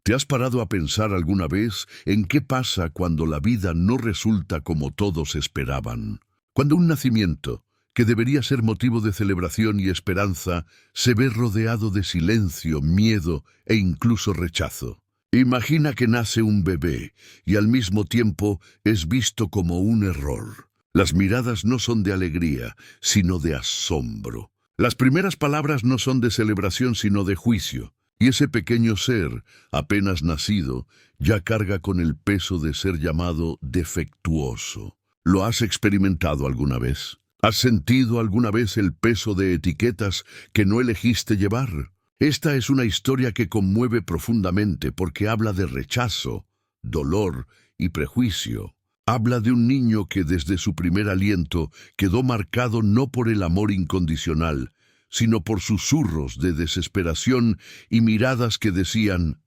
¿Te has parado a pensar alguna vez en qué pasa cuando la vida no resulta como todos esperaban? Cuando un nacimiento, que debería ser motivo de celebración y esperanza, se ve rodeado de silencio, miedo e incluso rechazo. Imagina que nace un bebé y al mismo tiempo es visto como un error. Las miradas no son de alegría, sino de asombro. Las primeras palabras no son de celebración, sino de juicio. Y ese pequeño ser, apenas nacido, ya carga con el peso de ser llamado defectuoso. ¿Lo has experimentado alguna vez? ¿Has sentido alguna vez el peso de etiquetas que no elegiste llevar? Esta es una historia que conmueve profundamente porque habla de rechazo, dolor y prejuicio. Habla de un niño que desde su primer aliento quedó marcado no por el amor incondicional, sino por susurros de desesperación y miradas que decían: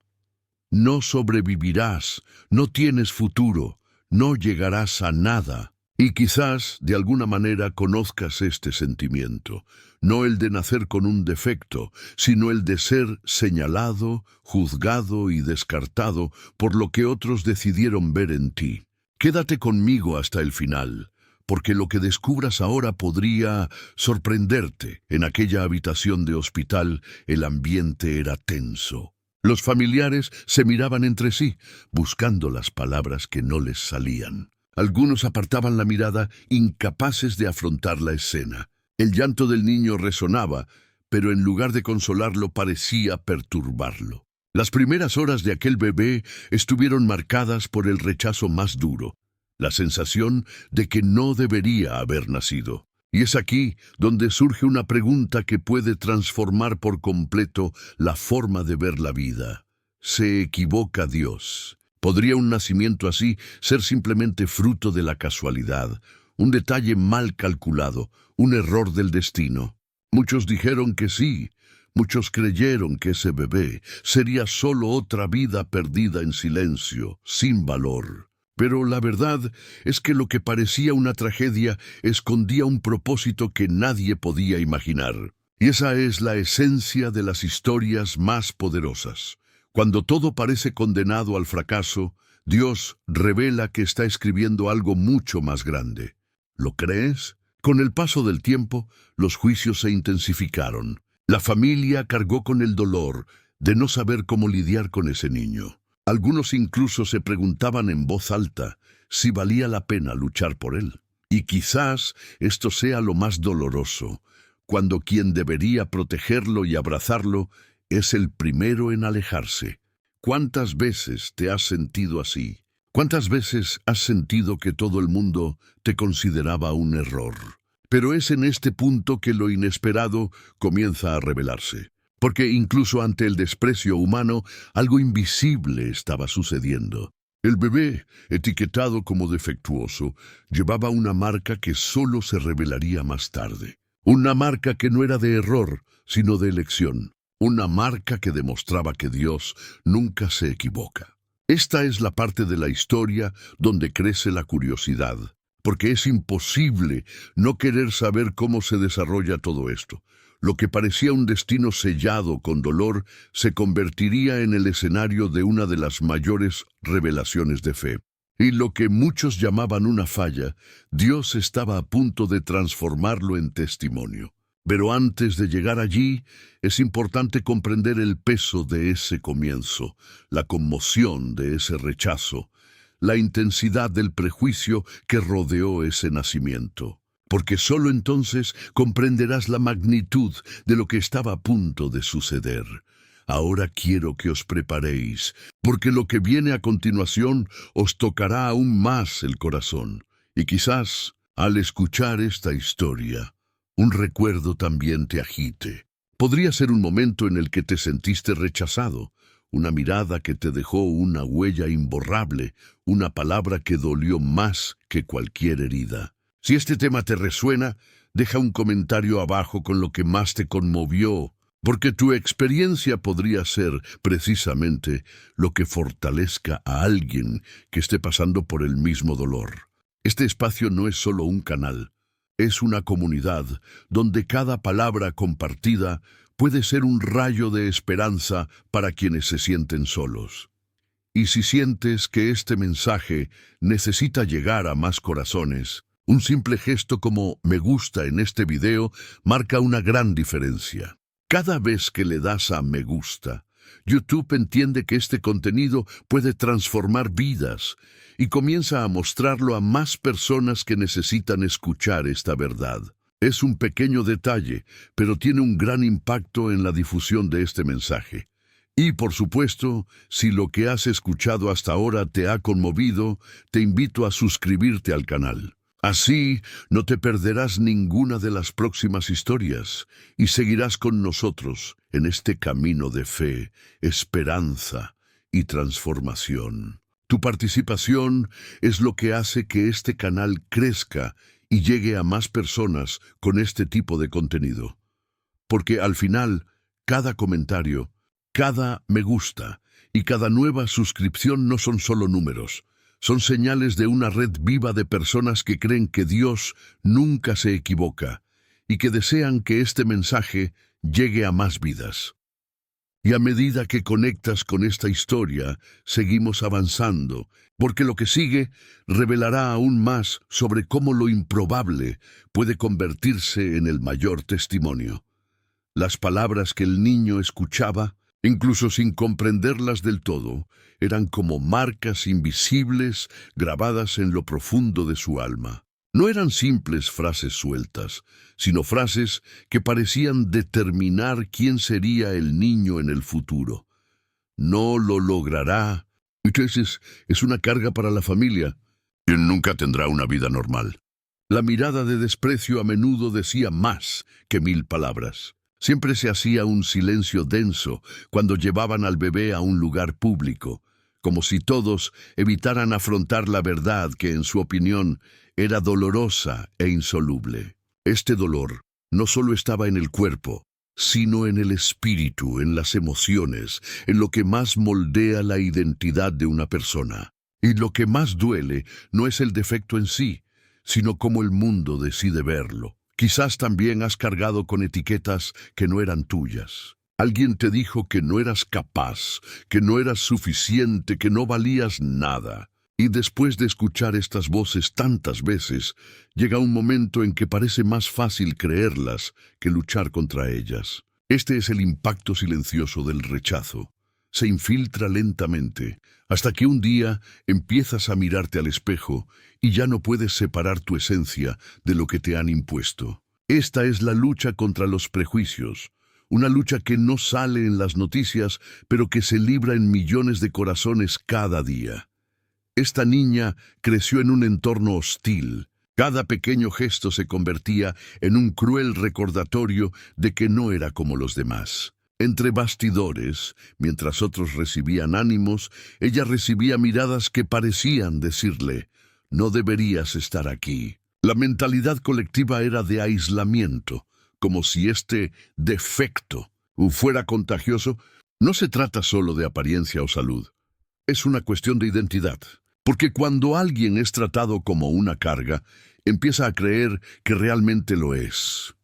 no sobrevivirás, no tienes futuro, no llegarás a nada. Y quizás, de alguna manera, conozcas este sentimiento, no el de nacer con un defecto, sino el de ser señalado, juzgado y descartado por lo que otros decidieron ver en ti. Quédate conmigo hasta el final, porque lo que descubras ahora podría sorprenderte. En aquella habitación de hospital, el ambiente era tenso. Los familiares se miraban entre sí, buscando las palabras que no les salían. Algunos apartaban la mirada, incapaces de afrontar la escena. El llanto del niño resonaba, pero en lugar de consolarlo parecía perturbarlo. Las primeras horas de aquel bebé estuvieron marcadas por el rechazo más duro, la sensación de que no debería haber nacido. Y es aquí donde surge una pregunta que puede transformar por completo la forma de ver la vida. ¿Se equivoca Dios? ¿Podría un nacimiento así ser simplemente fruto de la casualidad, un detalle mal calculado, un error del destino? Muchos dijeron que sí, muchos creyeron que ese bebé sería solo otra vida perdida en silencio, sin valor. Pero la verdad es que lo que parecía una tragedia escondía un propósito que nadie podía imaginar. Y esa es la esencia de las historias más poderosas. Cuando todo parece condenado al fracaso, Dios revela que está escribiendo algo mucho más grande. ¿Lo crees? Con el paso del tiempo, los juicios se intensificaron. La familia cargó con el dolor de no saber cómo lidiar con ese niño. Algunos incluso se preguntaban en voz alta si valía la pena luchar por él. Y quizás esto sea lo más doloroso, cuando quien debería protegerlo y abrazarlo es el primero en alejarse. ¿Cuántas veces te has sentido así? ¿Cuántas veces has sentido que todo el mundo te consideraba un error? Pero es en este punto que lo inesperado comienza a revelarse. Porque incluso ante el desprecio humano, algo invisible estaba sucediendo. El bebé, etiquetado como defectuoso, llevaba una marca que solo se revelaría más tarde. Una marca que no era de error, sino de elección. Una marca que demostraba que Dios nunca se equivoca. Esta es la parte de la historia donde crece la curiosidad, porque es imposible no querer saber cómo se desarrolla todo esto. Lo que parecía un destino sellado con dolor se convertiría en el escenario de una de las mayores revelaciones de fe. Y lo que muchos llamaban una falla, Dios estaba a punto de transformarlo en testimonio. Pero antes de llegar allí, es importante comprender el peso de ese comienzo, la conmoción de ese rechazo, la intensidad del prejuicio que rodeó ese nacimiento. Porque solo entonces comprenderás la magnitud de lo que estaba a punto de suceder. Ahora quiero que os preparéis, porque lo que viene a continuación os tocará aún más el corazón. Y quizás, al escuchar esta historia, un recuerdo también te agite. Podría ser un momento en el que te sentiste rechazado, una mirada que te dejó una huella imborrable, una palabra que dolió más que cualquier herida. Si este tema te resuena, deja un comentario abajo con lo que más te conmovió, porque tu experiencia podría ser precisamente lo que fortalezca a alguien que esté pasando por el mismo dolor. Este espacio no es solo un canal, es una comunidad donde cada palabra compartida puede ser un rayo de esperanza para quienes se sienten solos. Y si sientes que este mensaje necesita llegar a más corazones, un simple gesto como me gusta en este video marca una gran diferencia. Cada vez que le das a me gusta, YouTube entiende que este contenido puede transformar vidas y comienza a mostrarlo a más personas que necesitan escuchar esta verdad. Es un pequeño detalle, pero tiene un gran impacto en la difusión de este mensaje. Y, por supuesto, si lo que has escuchado hasta ahora te ha conmovido, te invito a suscribirte al canal. Así no te perderás ninguna de las próximas historias y seguirás con nosotros en este camino de fe, esperanza y transformación. Tu participación es lo que hace que este canal crezca y llegue a más personas con este tipo de contenido. Porque al final, cada comentario, cada me gusta y cada nueva suscripción no son solo números, son señales de una red viva de personas que creen que Dios nunca se equivoca y que desean que este mensaje llegue a más vidas. Y a medida que conectas con esta historia, seguimos avanzando, porque lo que sigue revelará aún más sobre cómo lo improbable puede convertirse en el mayor testimonio. Las palabras que el niño escuchaba, incluso sin comprenderlas del todo, eran como marcas invisibles grabadas en lo profundo de su alma. No eran simples frases sueltas, sino frases que parecían determinar quién sería el niño en el futuro. No lo logrará. Entonces, es una carga para la familia. Y nunca tendrá una vida normal. La mirada de desprecio a menudo decía más que 1000 palabras. Siempre se hacía un silencio denso cuando llevaban al bebé a un lugar público, como si todos evitaran afrontar la verdad que, en su opinión, era dolorosa e insoluble. Este dolor no solo estaba en el cuerpo, sino en el espíritu, en las emociones, en lo que más moldea la identidad de una persona. Y lo que más duele no es el defecto en sí, sino cómo el mundo decide verlo. Quizás también has cargado con etiquetas que no eran tuyas. Alguien te dijo que no eras capaz, que no eras suficiente, que no valías nada. Y después de escuchar estas voces tantas veces, llega un momento en que parece más fácil creerlas que luchar contra ellas. Este es el impacto silencioso del rechazo. Se infiltra lentamente, hasta que un día empiezas a mirarte al espejo y ya no puedes separar tu esencia de lo que te han impuesto. Esta es la lucha contra los prejuicios, una lucha que no sale en las noticias, pero que se libra en millones de corazones cada día. Esta niña creció en un entorno hostil. Cada pequeño gesto se convertía en un cruel recordatorio de que no era como los demás. Entre bastidores, mientras otros recibían ánimos, ella recibía miradas que parecían decirle, no deberías estar aquí. La mentalidad colectiva era de aislamiento, como si este defecto fuera contagioso. No se trata solo de apariencia o salud, es una cuestión de identidad. Porque cuando alguien es tratado como una carga, empieza a creer que realmente lo es.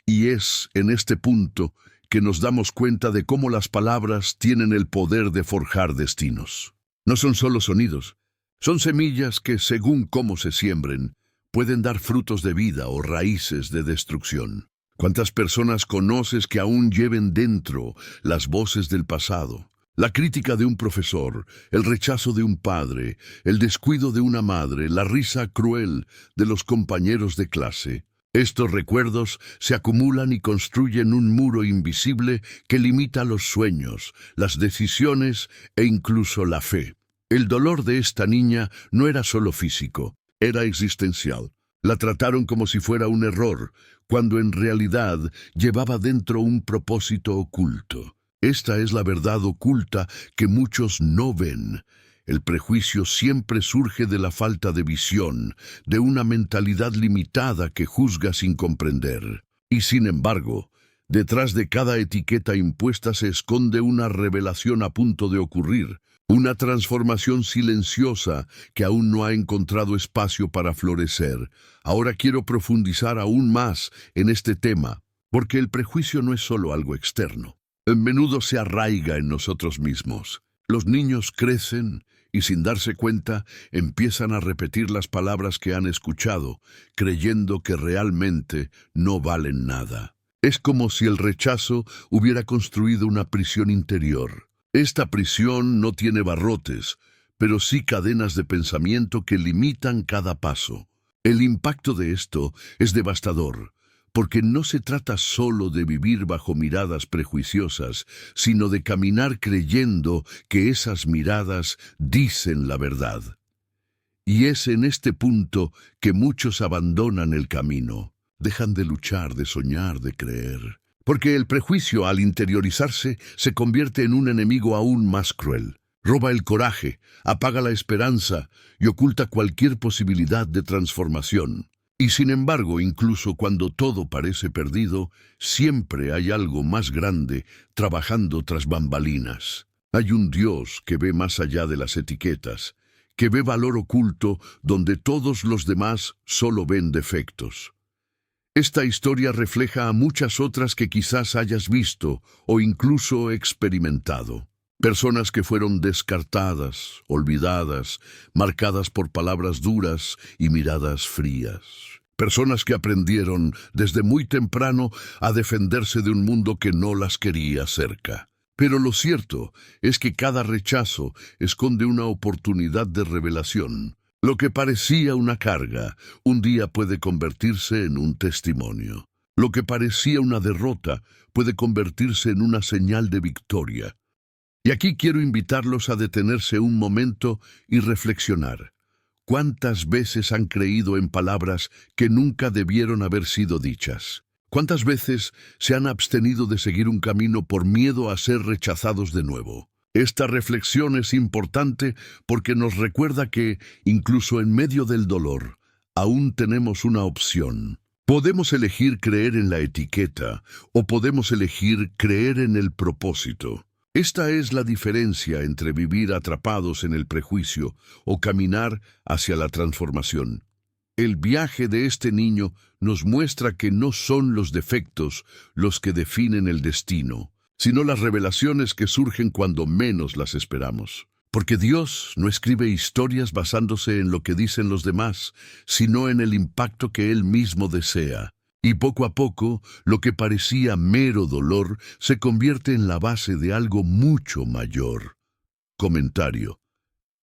Y es en este punto que nos damos cuenta de cómo las palabras tienen el poder de forjar destinos. No son solo sonidos, son semillas que, según cómo se siembren, pueden dar frutos de vida o raíces de destrucción. ¿Cuántas personas conoces que aún lleven dentro las voces del pasado? La crítica de un profesor, el rechazo de un padre, el descuido de una madre, la risa cruel de los compañeros de clase. Estos recuerdos se acumulan y construyen un muro invisible que limita los sueños, las decisiones e incluso la fe. El dolor de esta niña no era solo físico, era existencial. La trataron como si fuera un error, cuando en realidad llevaba dentro un propósito oculto. Esta es la verdad oculta que muchos no ven. El prejuicio siempre surge de la falta de visión, de una mentalidad limitada que juzga sin comprender. Y sin embargo, detrás de cada etiqueta impuesta se esconde una revelación a punto de ocurrir, una transformación silenciosa que aún no ha encontrado espacio para florecer. Ahora quiero profundizar aún más en este tema, Porque el prejuicio no es solo algo externo. A menudo se arraiga en nosotros mismos. Los niños crecen y sin darse cuenta empiezan a repetir las palabras que han escuchado, creyendo que realmente no valen nada. Es como si el rechazo hubiera construido una prisión interior. Esta prisión no tiene barrotes, pero sí cadenas de pensamiento que limitan cada paso. El impacto de esto es devastador, porque no se trata solo de vivir bajo miradas prejuiciosas, sino de caminar creyendo que esas miradas dicen la verdad. Y es en este punto que muchos abandonan el camino, dejan de luchar, de soñar, de creer. Porque el prejuicio, al interiorizarse, se convierte en un enemigo aún más cruel. Roba el coraje, apaga la esperanza y oculta cualquier posibilidad de transformación. Y sin embargo, incluso cuando todo parece perdido, siempre hay algo más grande trabajando tras bambalinas. Hay un Dios que ve más allá de las etiquetas, que ve valor oculto donde todos los demás solo ven defectos. Esta historia refleja a muchas otras que quizás hayas visto o incluso experimentado. Personas que fueron descartadas, olvidadas, marcadas por palabras duras y miradas frías. Personas que aprendieron desde muy temprano a defenderse de un mundo que no las quería cerca. Pero lo cierto es que cada rechazo esconde una oportunidad de revelación. Lo que parecía una carga, un día puede convertirse en un testimonio. Lo que parecía una derrota puede convertirse en una señal de victoria. Y aquí quiero invitarlos a detenerse un momento y reflexionar. ¿Cuántas veces han creído en palabras que nunca debieron haber sido dichas? ¿Cuántas veces se han abstenido de seguir un camino por miedo a ser rechazados de nuevo? Esta reflexión es importante porque nos recuerda que, incluso en medio del dolor, aún tenemos una opción. Podemos elegir creer en la etiqueta o podemos elegir creer en el propósito. Esta es la diferencia entre vivir atrapados en el prejuicio o caminar hacia la transformación. El viaje de este niño nos muestra que no son los defectos los que definen el destino, sino las revelaciones que surgen cuando menos las esperamos. Porque Dios no escribe historias basándose en lo que dicen los demás, sino en el impacto que Él mismo desea. Y poco a poco, lo que parecía mero dolor se convierte en la base de algo mucho mayor. Comentario.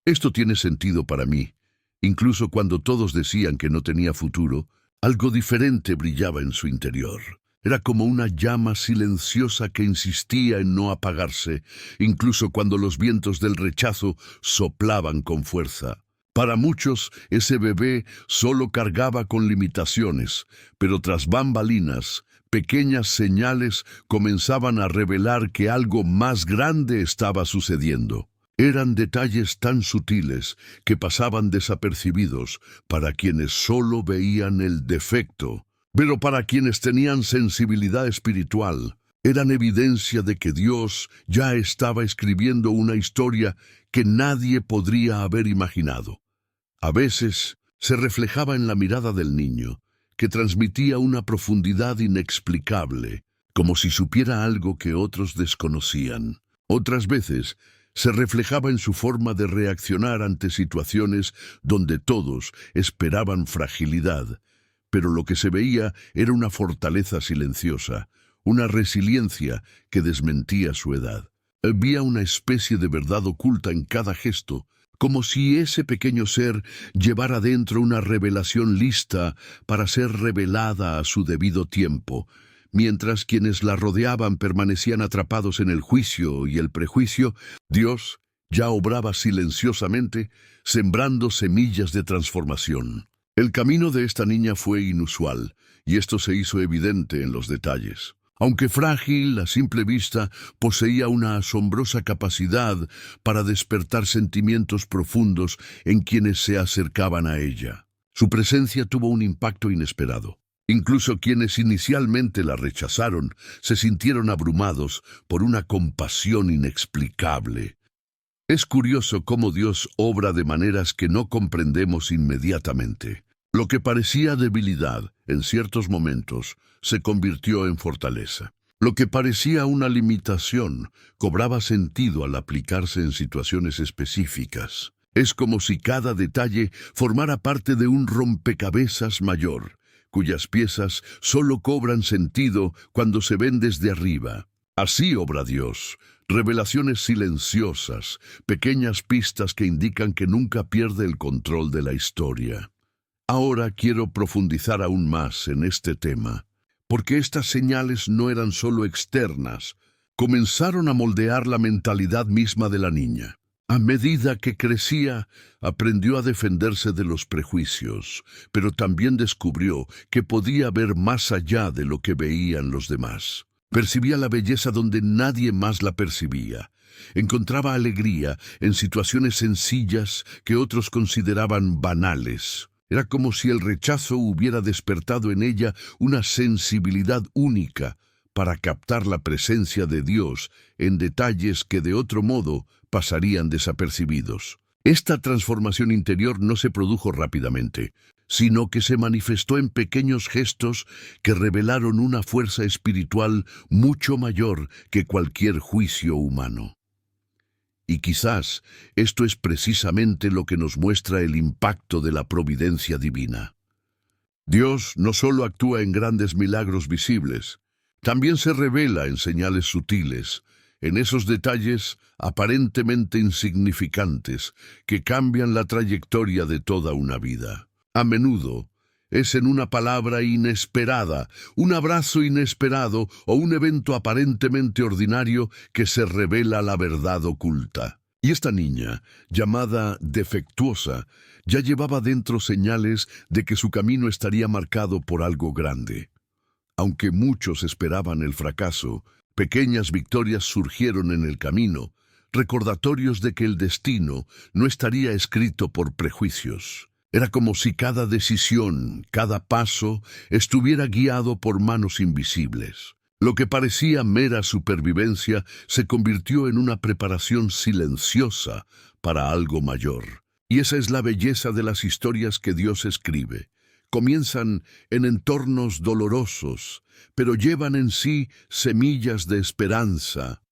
Esto tiene sentido para mí. Incluso cuando todos decían que no tenía futuro, algo diferente brillaba en su interior. Era como una llama silenciosa que insistía en no apagarse, incluso cuando los vientos del rechazo soplaban con fuerza. Para muchos, ese bebé solo cargaba con limitaciones, pero tras bambalinas, pequeñas señales comenzaban a revelar que algo más grande estaba sucediendo. Eran detalles tan sutiles que pasaban desapercibidos para quienes solo veían el defecto, pero para quienes tenían sensibilidad espiritual, eran evidencia de que Dios ya estaba escribiendo una historia que nadie podría haber imaginado. A veces se reflejaba en la mirada del niño, que transmitía una profundidad inexplicable, como si supiera algo que otros desconocían. Otras veces se reflejaba en su forma de reaccionar ante situaciones donde todos esperaban fragilidad, pero lo que se veía era una fortaleza silenciosa, una resiliencia que desmentía su edad. Había una especie de verdad oculta en cada gesto, como si ese pequeño ser llevara dentro una revelación lista para ser revelada a su debido tiempo, mientras quienes la rodeaban permanecían atrapados en el juicio y el prejuicio. Dios ya obraba silenciosamente, sembrando semillas de transformación. El camino de esta niña fue inusual, y esto se hizo evidente en los detalles. Aunque frágil, a simple vista, poseía una asombrosa capacidad para despertar sentimientos profundos en quienes se acercaban a ella. Su presencia tuvo un impacto inesperado. Incluso quienes inicialmente la rechazaron se sintieron abrumados por una compasión inexplicable. Es curioso cómo Dios obra de maneras que no comprendemos inmediatamente. Lo que parecía debilidad en ciertos momentos se convirtió en fortaleza. Lo que parecía una limitación cobraba sentido al aplicarse en situaciones específicas. Es como si cada detalle formara parte de un rompecabezas mayor, cuyas piezas solo cobran sentido cuando se ven desde arriba. Así obra Dios, revelaciones silenciosas, pequeñas pistas que indican que nunca pierde el control de la historia. Ahora quiero profundizar aún más en este tema, porque estas señales no eran solo externas, comenzaron a moldear la mentalidad misma de la niña. A medida que crecía, aprendió a defenderse de los prejuicios, pero también descubrió que podía ver más allá de lo que veían los demás. Percibía la belleza donde nadie más la percibía. Encontraba alegría en situaciones sencillas que otros consideraban banales. Era como si el rechazo hubiera despertado en ella una sensibilidad única para captar la presencia de Dios en detalles que de otro modo pasarían desapercibidos. Esta transformación interior no se produjo rápidamente, sino que se manifestó en pequeños gestos que revelaron una fuerza espiritual mucho mayor que cualquier juicio humano. Y quizás esto es precisamente lo que nos muestra el impacto de la providencia divina. Dios no solo actúa en grandes milagros visibles, también se revela en señales sutiles, en esos detalles aparentemente insignificantes que cambian la trayectoria de toda una vida. A menudo es en una palabra inesperada, un abrazo inesperado o un evento aparentemente ordinario que se revela la verdad oculta. Y esta niña, llamada defectuosa, ya llevaba dentro señales de que su camino estaría marcado por algo grande. Aunque muchos esperaban el fracaso, pequeñas victorias surgieron en el camino, recordatorios de que el destino no estaría escrito por prejuicios. Era como si cada decisión, cada paso, estuviera guiado por manos invisibles. Lo que parecía mera supervivencia se convirtió en una preparación silenciosa para algo mayor. Y esa es la belleza de las historias que Dios escribe. Comienzan en entornos dolorosos, pero llevan en sí semillas de esperanza.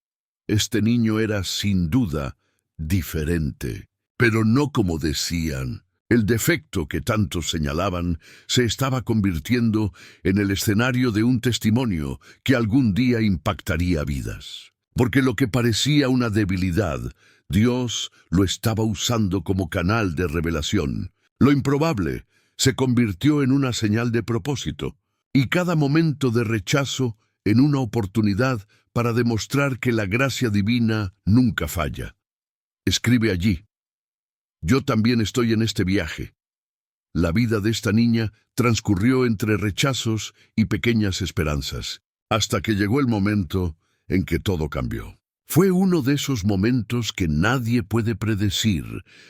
Este niño era, sin duda, diferente, pero no como decían. El defecto que tantos señalaban se estaba convirtiendo en el escenario de un testimonio que algún día impactaría vidas. Porque lo que parecía una debilidad, Dios lo estaba usando como canal de revelación. Lo improbable se convirtió en una señal de propósito, y cada momento de rechazo en una oportunidad para demostrar que la gracia divina nunca falla. Escribe allí: yo también estoy en este viaje. La vida de esta niña transcurrió entre rechazos y pequeñas esperanzas, hasta que llegó el momento en que todo cambió. Fue uno de esos momentos que nadie puede predecir,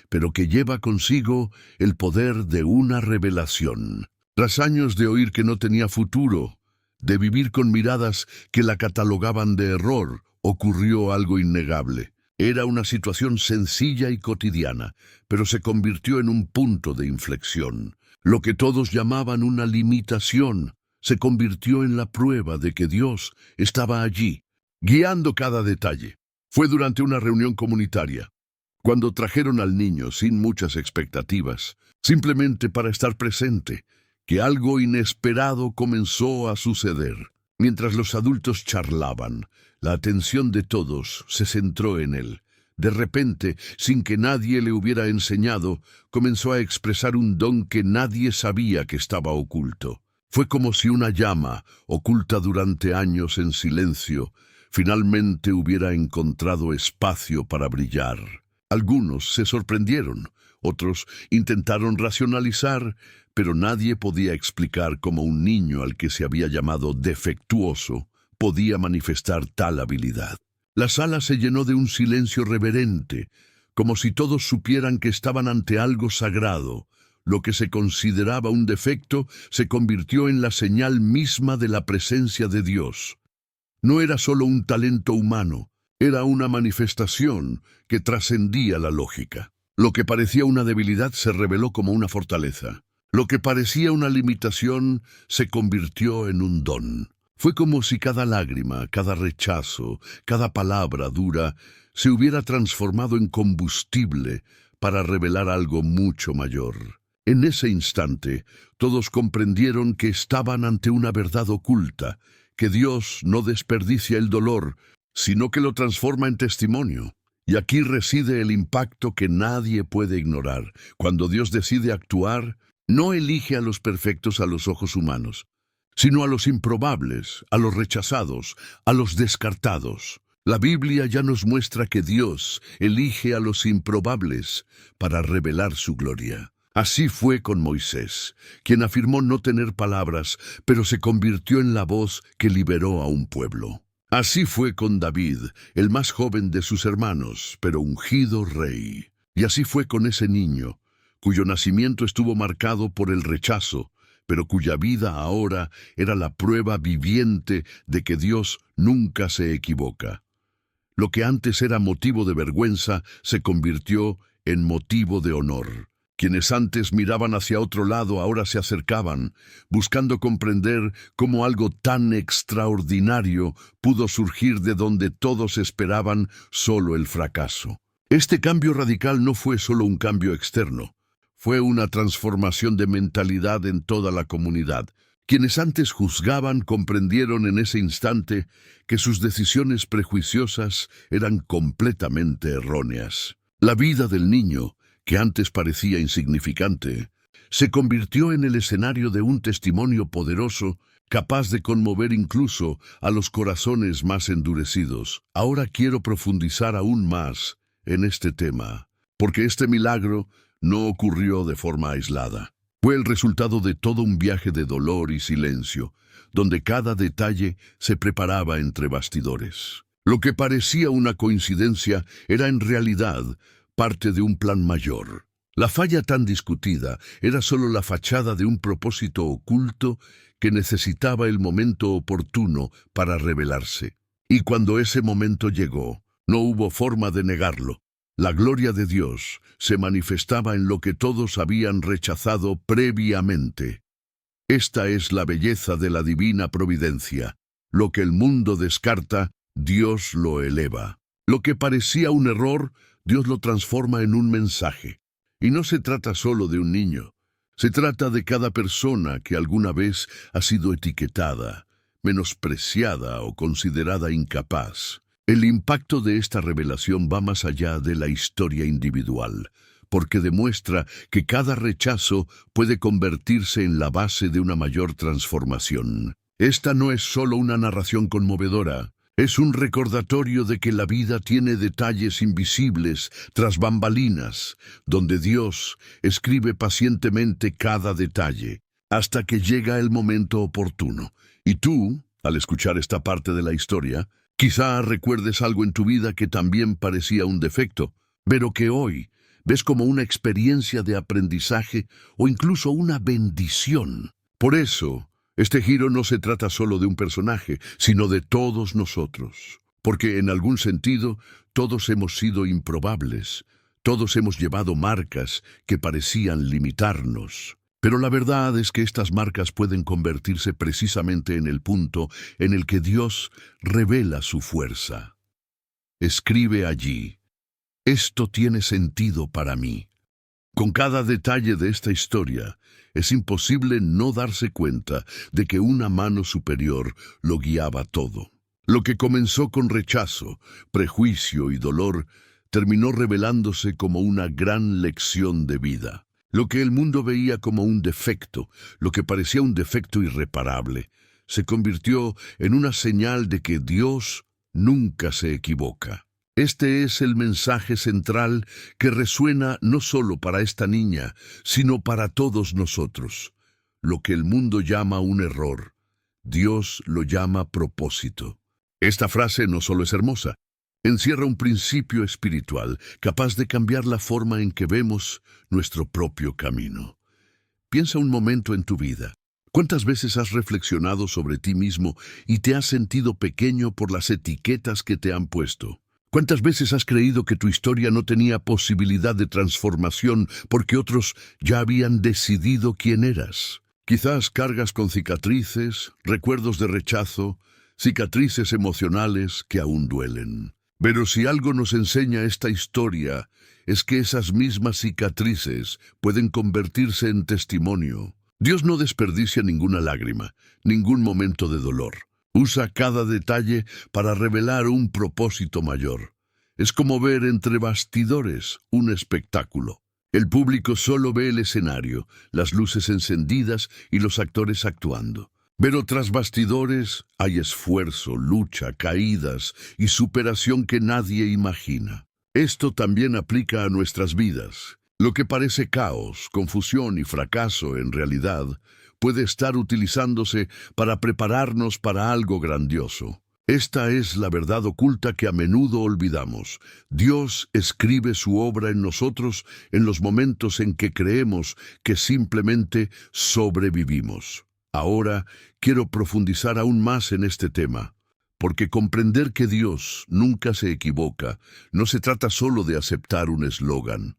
pero que lleva consigo el poder de una revelación. Tras años de oír que no tenía futuro, de vivir con miradas que la catalogaban de error, ocurrió algo innegable. Era una situación sencilla y cotidiana, pero se convirtió en un punto de inflexión. Lo que todos llamaban una limitación se convirtió en la prueba de que Dios estaba allí, guiando cada detalle. Fue durante una reunión comunitaria, cuando trajeron al niño sin muchas expectativas, simplemente para estar presente, que algo inesperado comenzó a suceder. Mientras los adultos charlaban, la atención de todos se centró en él. De repente, sin que nadie le hubiera enseñado, comenzó a expresar un don que nadie sabía que estaba oculto. Fue como si una llama, oculta durante años en silencio, finalmente hubiera encontrado espacio para brillar. Algunos se sorprendieron, otros intentaron racionalizar, pero nadie podía explicar cómo un niño al que se había llamado defectuoso podía manifestar tal habilidad. La sala se llenó de un silencio reverente, como si todos supieran que estaban ante algo sagrado. Lo que se consideraba un defecto se convirtió en la señal misma de la presencia de Dios. No era solo un talento humano, era una manifestación que trascendía la lógica. Lo que parecía una debilidad se reveló como una fortaleza. Lo que parecía una limitación se convirtió en un don. Fue como si cada lágrima, cada rechazo, cada palabra dura se hubiera transformado en combustible para revelar algo mucho mayor. En ese instante, todos comprendieron que estaban ante una verdad oculta, que Dios no desperdicia el dolor, sino que lo transforma en testimonio. Y aquí reside el impacto que nadie puede ignorar. Cuando Dios decide actuar, no elige a los perfectos a los ojos humanos, sino a los improbables, a los rechazados, a los descartados. La Biblia ya nos muestra que Dios elige a los improbables para revelar su gloria. Así fue con Moisés, quien afirmó no tener palabras, pero se convirtió en la voz que liberó a un pueblo. Así fue con David, el más joven de sus hermanos, pero ungido rey. Y así fue con ese niño, cuyo nacimiento estuvo marcado por el rechazo, pero cuya vida ahora era la prueba viviente de que Dios nunca se equivoca. Lo que antes era motivo de vergüenza se convirtió en motivo de honor. Quienes antes miraban hacia otro lado ahora se acercaban, buscando comprender cómo algo tan extraordinario pudo surgir de donde todos esperaban solo el fracaso. Este cambio radical no fue solo un cambio externo, fue una transformación de mentalidad en toda la comunidad. Quienes antes juzgaban comprendieron en ese instante que sus decisiones prejuiciosas eran completamente erróneas. La vida del niño, que antes parecía insignificante, se convirtió en el escenario de un testimonio poderoso, capaz de conmover incluso a los corazones más endurecidos. Ahora quiero profundizar aún más en este tema, porque este milagro no ocurrió de forma aislada. Fue el resultado de todo un viaje de dolor y silencio, donde cada detalle se preparaba entre bastidores. Lo que parecía una coincidencia era en realidad parte de un plan mayor. La falla tan discutida era solo la fachada de un propósito oculto que necesitaba el momento oportuno para revelarse. Y cuando ese momento llegó, no hubo forma de negarlo. La gloria de Dios se manifestaba en lo que todos habían rechazado previamente. Esta es la belleza de la divina providencia. Lo que el mundo descarta, Dios lo eleva. Lo que parecía un error, Dios lo transforma en un mensaje. Y no se trata solo de un niño. Se trata de cada persona que alguna vez ha sido etiquetada, menospreciada o considerada incapaz. El impacto de esta revelación va más allá de la historia individual, porque demuestra que cada rechazo puede convertirse en la base de una mayor transformación. Esta no es solo una narración conmovedora, es un recordatorio de que la vida tiene detalles invisibles tras bambalinas, donde Dios escribe pacientemente cada detalle, hasta que llega el momento oportuno. Y tú, al escuchar esta parte de la historia, quizá recuerdes algo en tu vida que también parecía un defecto, pero que hoy ves como una experiencia de aprendizaje o incluso una bendición. Por eso, este giro no se trata solo de un personaje, sino de todos nosotros. Porque en algún sentido, todos hemos sido improbables, todos hemos llevado marcas que parecían limitarnos. Pero la verdad es que estas marcas pueden convertirse precisamente en el punto en el que Dios revela su fuerza. Escribe allí: esto tiene sentido para mí. Con cada detalle de esta historia, es imposible no darse cuenta de que una mano superior lo guiaba todo. Lo que comenzó con rechazo, prejuicio y dolor, terminó revelándose como una gran lección de vida. Lo que el mundo veía como un defecto, lo que parecía un defecto irreparable, se convirtió en una señal de que Dios nunca se equivoca. Este es el mensaje central que resuena no solo para esta niña, sino para todos nosotros. Lo que el mundo llama un error, Dios lo llama propósito. Esta frase no solo es hermosa, encierra un principio espiritual capaz de cambiar la forma en que vemos nuestro propio camino. Piensa un momento en tu vida. ¿Cuántas veces has reflexionado sobre ti mismo y te has sentido pequeño por las etiquetas que te han puesto? ¿Cuántas veces has creído que tu historia no tenía posibilidad de transformación porque otros ya habían decidido quién eras? Quizás cargas con cicatrices, recuerdos de rechazo, cicatrices emocionales que aún duelen. Pero si algo nos enseña esta historia, es que esas mismas cicatrices pueden convertirse en testimonio. Dios no desperdicia ninguna lágrima, ningún momento de dolor. Usa cada detalle para revelar un propósito mayor. Es como ver entre bastidores un espectáculo. El público solo ve el escenario, las luces encendidas y los actores actuando. Pero tras bastidores hay esfuerzo, lucha, caídas y superación que nadie imagina. Esto también aplica a nuestras vidas. Lo que parece caos, confusión y fracaso en realidad puede estar utilizándose para prepararnos para algo grandioso. Esta es la verdad oculta que a menudo olvidamos. Dios escribe su obra en nosotros en los momentos en que creemos que simplemente sobrevivimos. Ahora quiero profundizar aún más en este tema, porque comprender que Dios nunca se equivoca no se trata solo de aceptar un eslogan.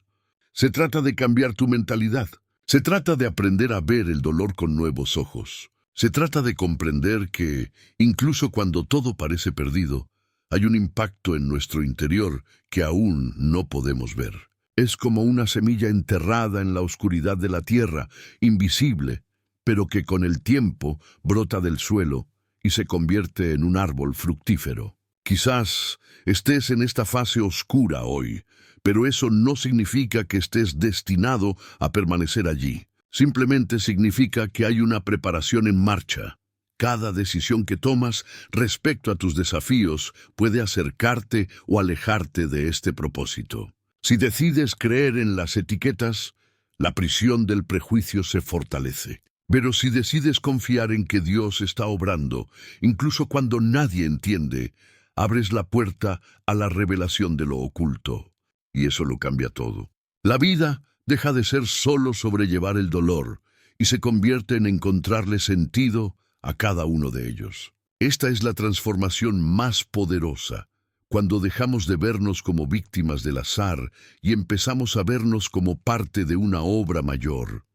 Se trata de cambiar tu mentalidad. Se trata de aprender a ver el dolor con nuevos ojos. Se trata de comprender que, incluso cuando todo parece perdido, hay un impacto en nuestro interior que aún no podemos ver. Es como una semilla enterrada en la oscuridad de la tierra, invisible, pero que con el tiempo brota del suelo y se convierte en un árbol fructífero. Quizás estés en esta fase oscura hoy, pero eso no significa que estés destinado a permanecer allí. Simplemente significa que hay una preparación en marcha. Cada decisión que tomas respecto a tus desafíos puede acercarte o alejarte de este propósito. Si decides creer en las etiquetas, la prisión del prejuicio se fortalece. Pero si decides confiar en que Dios está obrando, incluso cuando nadie entiende, abres la puerta a la revelación de lo oculto. Y eso lo cambia todo. La vida deja de ser solo sobrellevar el dolor y se convierte en encontrarle sentido a cada uno de ellos. Esta es la transformación más poderosa, cuando dejamos de vernos como víctimas del azar y empezamos a vernos como parte de una obra mayor.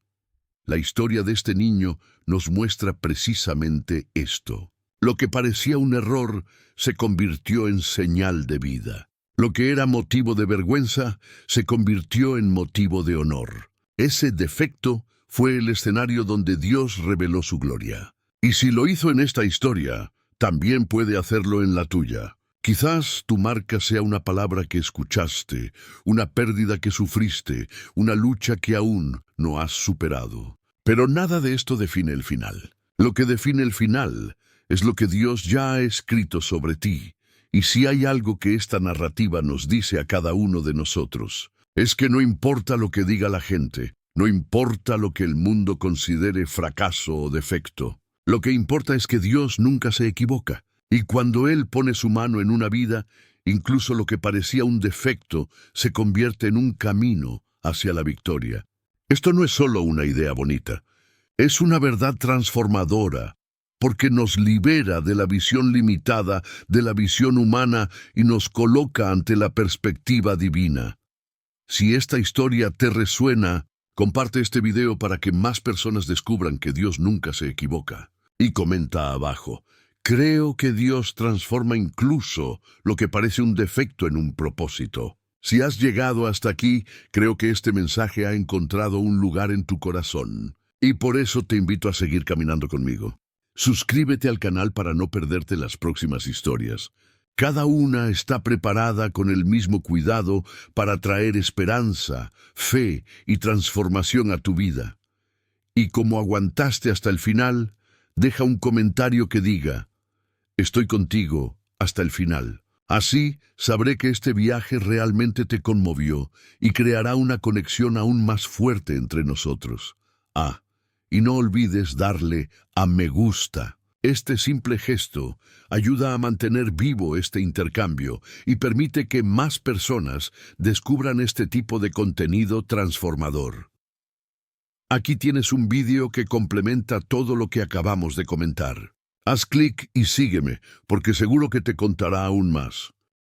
La historia de este niño nos muestra precisamente esto. Lo que parecía un error se convirtió en señal de vida. Lo que era motivo de vergüenza se convirtió en motivo de honor. Ese defecto fue el escenario donde Dios reveló su gloria. Y si lo hizo en esta historia, también puede hacerlo en la tuya. Quizás tu marca sea una palabra que escuchaste, una pérdida que sufriste, una lucha que aún no has superado. Pero nada de esto define el final. Lo que define el final es lo que Dios ya ha escrito sobre ti. Y si hay algo que esta narrativa nos dice a cada uno de nosotros, es que no importa lo que diga la gente, no importa lo que el mundo considere fracaso o defecto. Lo que importa es que Dios nunca se equivoca. Y cuando Él pone su mano en una vida, incluso lo que parecía un defecto se convierte en un camino hacia la victoria. Esto no es solo una idea bonita, es una verdad transformadora, porque nos libera de la visión limitada, de la visión humana y nos coloca ante la perspectiva divina. Si esta historia te resuena, comparte este video para que más personas descubran que Dios nunca se equivoca. Y comenta abajo: creo que Dios transforma incluso lo que parece un defecto en un propósito. Si has llegado hasta aquí, creo que este mensaje ha encontrado un lugar en tu corazón. Y por eso te invito a seguir caminando conmigo. Suscríbete al canal para no perderte las próximas historias. Cada una está preparada con el mismo cuidado para traer esperanza, fe y transformación a tu vida. Y como aguantaste hasta el final, deja un comentario que diga: estoy contigo hasta el final. Así sabré que este viaje realmente te conmovió y creará una conexión aún más fuerte entre nosotros. Y no olvides darle a me gusta. Este simple gesto ayuda a mantener vivo este intercambio y permite que más personas descubran este tipo de contenido transformador. Aquí tienes un vídeo que complementa todo lo que acabamos de comentar. Haz clic y sígueme, porque seguro que te contará aún más.